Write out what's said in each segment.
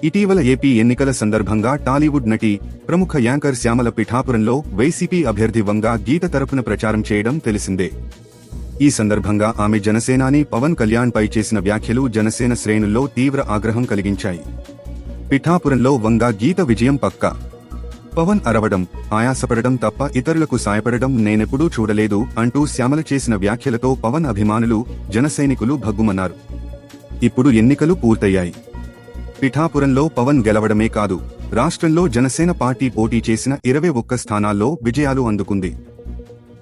ఇటీవల ఏపీ ఎన్నికల సందర్భంగా టాలీవుడ్ నటి ప్రముఖ యాంకర్ శ్యామల పిఠాపురంలో వైసీపీ అభ్యర్థి వంగా గీత తరపున ప్రచారం చేయడం తెలిసిందే. ఈ సందర్భంగా ఆమె జనసేనాని పవన్ కళ్యాణ్ పై చేసిన వ్యాఖ్యలు జనసేన శ్రేణుల్లో తీవ్ర ఆగ్రహం కలిగించాయి. పిఠాపురంలో వంగా గీత విజయం పక్కా. పవన్ అరవడం, ఆయాసపడడం తప్ప ఇతరులకు సాయపడడం నేనెప్పుడూ చూడలేదు అంటూ శ్యామల చేసిన వ్యాఖ్యలతో పవన్ అభిమానులు, జనసైనికులు భగ్గుమన్నారు. ఇప్పుడు ఎన్నికలు పూర్తయ్యాయి. పిఠాపురంలో పవన్ గెలవడమే కాదు, రాష్ట్రంలో జనసేన పార్టీ పోటీ చేసిన 21 స్థానాల్లో విజయాలు అందుకుంది.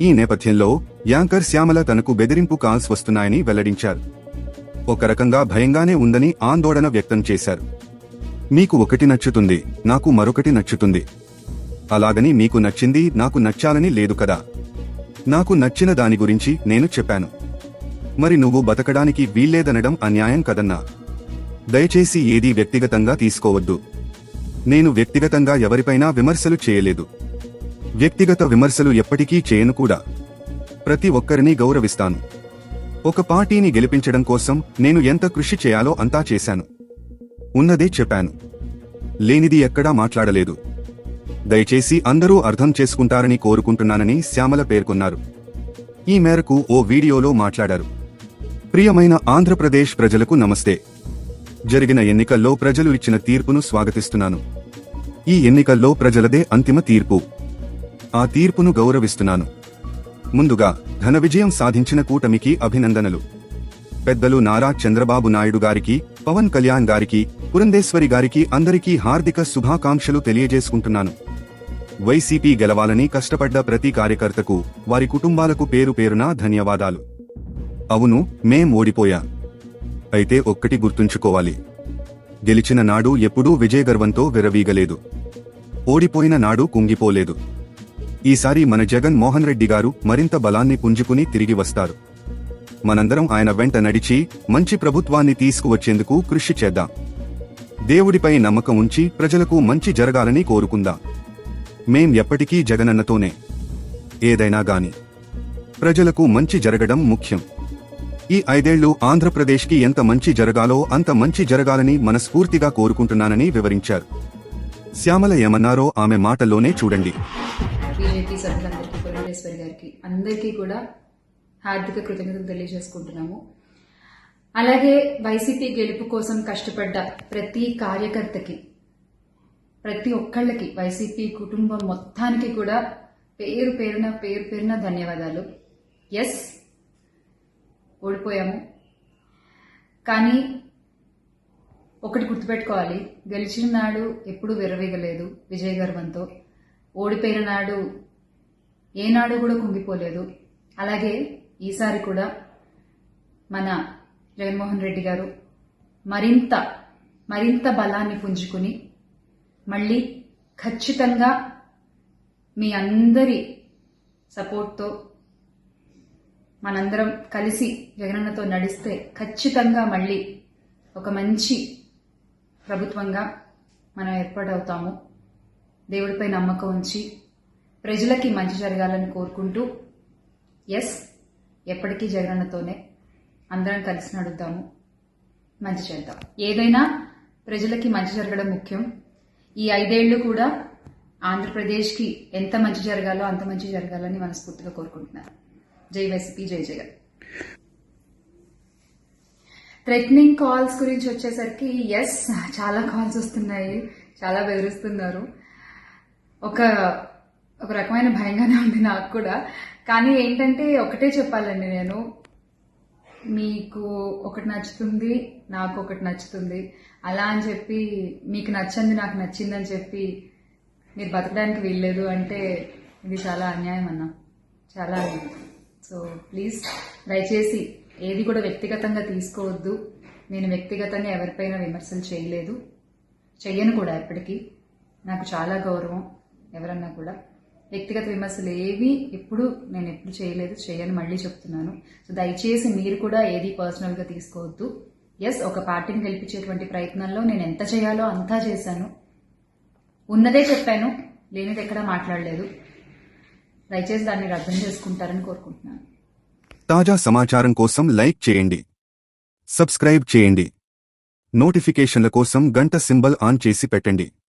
ఈ నేపథ్యంలో యాంకర్ శ్యామల తనకు బెదిరింపు కాల్స్ వస్తున్నాయని వెల్లడించారు. ఒక రకంగా భయంగానే ఉందని ఆందోళన వ్యక్తం చేశారు. మీకు ఒకటి నచ్చుతుంది, నాకు మరొకటి నచ్చుతుంది. అలాగని మీకు నచ్చింది నాకు నచ్చాలని లేదు కదా. నాకు నచ్చిన దాని గురించి నేను చెప్పాను. మరి నువ్వు బతకడానికి వీల్లేదనడం అన్యాయం కదన్నా. దయచేసి ఏదీ వ్యక్తిగతంగా తీసుకోవద్దు. నేను వ్యక్తిగతంగా ఎవరిపైనా విమర్శలు చేయలేదు. వ్యక్తిగత విమర్శలు ఎప్పటికీ చేయను కూడా. ప్రతి ఒక్కరిని గౌరవిస్తాను. ఒక పార్టీని గెలిపించడం కోసం నేను ఎంత కృషి చేయాలో అంతా చేశాను. ఉన్నదే చెప్పాను. లేనిది ఎక్కడా మాట్లాడలేదు. దయచేసి అందరూ అర్థం చేసుకుంటారని కోరుకుంటున్నానని శ్యామల పేర్కొన్నారు. ఈ మేరకు ఓ వీడియోలో మాట్లాడారు. ప్రియమైన ఆంధ్రప్రదేశ్ ప్రజలకు నమస్తే. జరిగిన ఎన్నికల్లో ప్రజలు ఇచ్చిన తీర్పును స్వాగతిస్తున్నాను. ఈ ఎన్నికల్లో ప్రజలదే అంతిమ తీర్పు. ఆ తీర్పును గౌరవిస్తున్నాను. ముందుగా ఘన విజయం సాధించిన కూటమికి అభినందనలు. పెద్దలు నారా చంద్రబాబు నాయుడు గారికి, పవన్ కళ్యాణ్ గారికి, పురంధేశ్వరి గారికి అందరికీ హార్దిక శుభాకాంక్షలు తెలియజేసుకుంటున్నాను. వైసీపీ గెలవాలని కష్టపడ్డ ప్రతి కార్యకర్తకు, వారి కుటుంబాలకు పేరు పేరునా ధన్యవాదాలు. అవును, మేం ఓడిపోయాం. అయితే ఒక్కటి గుర్తుంచుకోవాలి. గెలిచిన నాడు ఎప్పుడూ విజయగర్వంతో విరవీగలేదు. ఓడిపోయిన నాడు కుంగిపోలేదు. ఈసారి మన జగన్ మోహన్ రెడ్డి గారు మరింత బలాన్ని పుంజుకుని తిరిగి వస్తారు. మనందరం ఆయన వెంట నడిచి మంచి ప్రభుత్వాన్ని తీసుకువచ్చేందుకు కృషి చేద్దాం. దేవుడిపై నమ్మకం ఉంచి ప్రజలకు మంచి జరగాలని కోరుకుందాం. మేం ఎప్పటికీ జగనన్నతోనే. ఏదైనా గాని ప్రజలకు మంచి జరగడం ముఖ్యం. ఈ 5 ఏళ్లు ఆంధ్రప్రదేశ్కి ఎంత మంచి జరగాలో అంత మంచి జరగాలని మనస్ఫూర్తిగా కోరుకుంటున్నానని వివరించారు. శ్యామల ఏమన్నారో ఆమె మాటల్లోనే చూడండి. బీజేపీ సభ్యులందరికీ, పురంధేశ్వరి గారికి అందరికీ కూడా హార్దిక కృతజ్ఞతలు తెలియజేసుకుంటున్నాము. అలాగే వైసీపీ గెలుపు కోసం కష్టపడ్డ ప్రతి కార్యకర్తకి, ప్రతి ఒక్కళ్ళకి, వైసీపీ కుటుంబం మొత్తానికి కూడా పేరు పేరున ధన్యవాదాలు. ఎస్, ఓడిపోయాము. కానీ ఒకటి గుర్తుపెట్టుకోవాలి, గెలిచిన నాడు ఎప్పుడూ విర్రవీగలేదు విజయగర్వంతో. ఓడిపోయిన నాడు ఏనాడు కూడా కుంగిపోలేదు. అలాగే ఈసారి కూడా మన జగన్మోహన్ రెడ్డి గారు మరింత బలాన్ని పుంజుకుని మళ్ళీ ఖచ్చితంగా మీ అందరి సపోర్ట్తో మనందరం కలిసి జగనన్నతో నడిస్తే ఖచ్చితంగా మళ్ళీ ఒక మంచి ప్రభుత్వంగా మనం ఏర్పాటవుతాము. దేవుడిపై నమ్మకం ఉంచి ప్రజలకి మంచి జరగాలని కోరుకుంటూ, ఎస్, ఎప్పటికీ జగనన్నతోనే అందరం కలిసి నడుద్దాము, మంచి చేద్దాం. ఏదైనా ప్రజలకి మంచి జరగడం ముఖ్యం. ఈ 5 ఏళ్లు కూడా ఆంధ్రప్రదేశ్కి ఎంత మంచి జరగాలో అంత మంచి జరగాలని మనస్ఫూర్తిగా కోరుకుంటున్నాను. జై వైసీపీ, జై జగన్. థ్రెటనింగ్ కాల్స్ గురించి వచ్చేసరికి, ఎస్, చాలా కాల్స్ వస్తున్నాయి. చాలా బెదిరిస్తున్నారు. ఒక రకమైన భయంగానే ఉంది నాకు కూడా. కానీ ఏంటంటే ఒకటే చెప్పాలండి, నేను మీకు ఒకటి నచ్చుతుంది, నాకు ఒకటి నచ్చుతుంది, అలా అని చెప్పి మీకు నచ్చింది నాకు నచ్చిందని చెప్పి మీరు బతకడానికి వీల్లేదు అంటే ఇది చాలా అన్యాయం అన్న, చాలా అన్యాయం. సో ప్లీజ్, దయచేసి ఏది కూడా వ్యక్తిగతంగా తీసుకోవద్దు. నేను వ్యక్తిగతంగా ఎవరిపైన విమర్శలు చేయలేదు, చెయ్యను కూడా. ఎప్పటికీ నాకు చాలా గౌరవం ఎవరన్నా కూడా. వ్యక్తిగత విమర్శలు ఏవి నేను ఎప్పుడు చేయలేదు, చేయను, మళ్ళీ చెప్తున్నాను. సో దయచేసి మీరు కూడా ఏది పర్సనల్గా తీసుకోవద్దు. ఎస్, ఒక పార్టీని గెలిపించేటువంటి ప్రయత్నంలో నేను ఎంత చేయాలో అంతా చేశాను. ఉన్నదే చెప్పాను, లేనిది ఎక్కడా మాట్లాడలేదు. దయచేసి దాన్ని అర్థం చేసుకుంటారని కోరుకుంటున్నాను. తాజా సమాచారం కోసం లైక్ చేయండి, సబ్స్క్రైబ్ చేయండి. నోటిఫికేషన్ల కోసం గంట సింబల్ ఆన్ చేసి పెట్టండి.